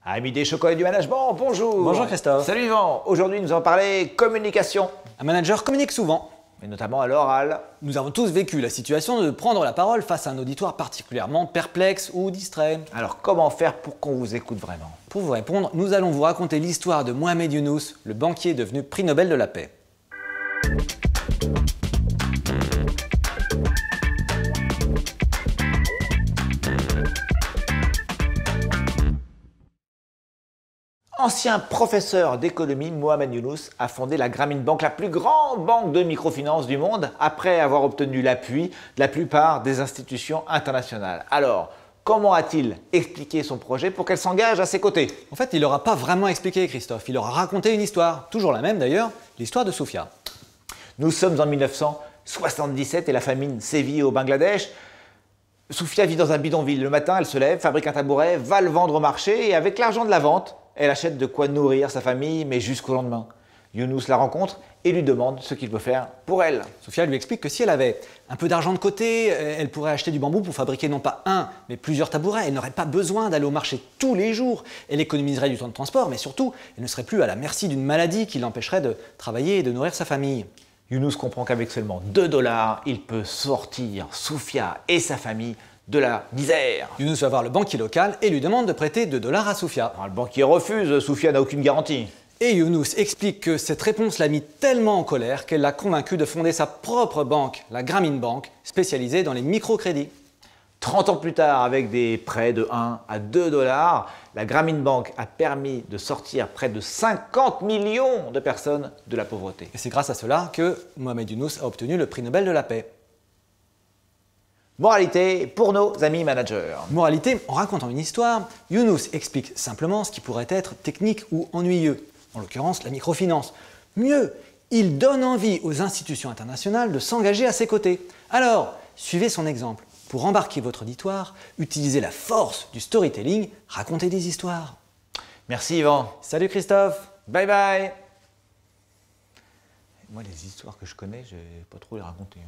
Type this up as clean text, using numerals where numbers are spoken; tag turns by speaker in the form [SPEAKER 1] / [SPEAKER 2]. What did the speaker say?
[SPEAKER 1] Amis des chocolats du management, bonjour.
[SPEAKER 2] Bonjour Christophe.
[SPEAKER 1] Salut Yvan. Aujourd'hui, nous allons parler communication.
[SPEAKER 2] Un manager communique souvent.
[SPEAKER 1] Et notamment à l'oral.
[SPEAKER 2] Nous avons tous vécu la situation de prendre la parole face à un auditoire particulièrement perplexe ou distrait.
[SPEAKER 1] Alors, comment faire pour qu'on vous écoute vraiment?
[SPEAKER 2] Pour vous répondre, nous allons vous raconter l'histoire de Mohamed Younous, le banquier devenu prix Nobel de la paix.
[SPEAKER 1] Ancien professeur d'économie, Mohamed Younous a fondé la Grameen Bank, la plus grande banque de microfinance du monde, après avoir obtenu l'appui de la plupart des institutions internationales. Alors, comment a-t-il expliqué son projet pour qu'elle s'engage à ses côtés?
[SPEAKER 2] En fait, il n'aura pas vraiment expliqué Christophe, il aura raconté une histoire, toujours la même d'ailleurs, l'histoire de Soufia.
[SPEAKER 1] Nous sommes en 1977 et la famine sévit au Bangladesh. Soufia vit dans un bidonville. Le matin, elle se lève, fabrique un tabouret, va le vendre au marché et avec l'argent de la vente, elle achète de quoi nourrir sa famille, mais jusqu'au lendemain. Younous la rencontre et lui demande ce qu'il peut faire pour elle.
[SPEAKER 2] Soufia lui explique que si elle avait un peu d'argent de côté, elle pourrait acheter du bambou pour fabriquer non pas un, mais plusieurs tabourets. Elle n'aurait pas besoin d'aller au marché tous les jours. Elle économiserait du temps de transport, mais surtout, elle ne serait plus à la merci d'une maladie qui l'empêcherait de travailler et de nourrir sa famille.
[SPEAKER 1] Younous comprend qu'avec seulement 2 $, il peut sortir Soufia et sa famille de la misère.
[SPEAKER 2] Younous va voir le banquier local et lui demande de prêter 2 $ à Soufia.
[SPEAKER 1] Alors, le banquier refuse, Soufia n'a aucune garantie.
[SPEAKER 2] Et Younous explique que cette réponse l'a mis tellement en colère qu'elle l'a convaincu de fonder sa propre banque, la Grameen Bank, spécialisée dans les microcrédits.
[SPEAKER 1] 30 ans plus tard, avec des prêts de 1 à 2 $, la Grameen Bank a permis de sortir près de 50 millions de personnes de la pauvreté.
[SPEAKER 2] Et c'est grâce à cela que Mohamed Younous a obtenu le prix Nobel de la paix.
[SPEAKER 1] Moralité pour nos amis managers.
[SPEAKER 2] Moralité, en racontant une histoire, Younous explique simplement ce qui pourrait être technique ou ennuyeux, en l'occurrence la microfinance. Mieux, il donne envie aux institutions internationales de s'engager à ses côtés. Alors, suivez son exemple. Pour embarquer votre auditoire, utilisez la force du storytelling, racontez des histoires.
[SPEAKER 1] Merci Yvan.
[SPEAKER 2] Salut Christophe.
[SPEAKER 1] Bye bye. Moi, les histoires que je connais, je vais pas trop les raconter.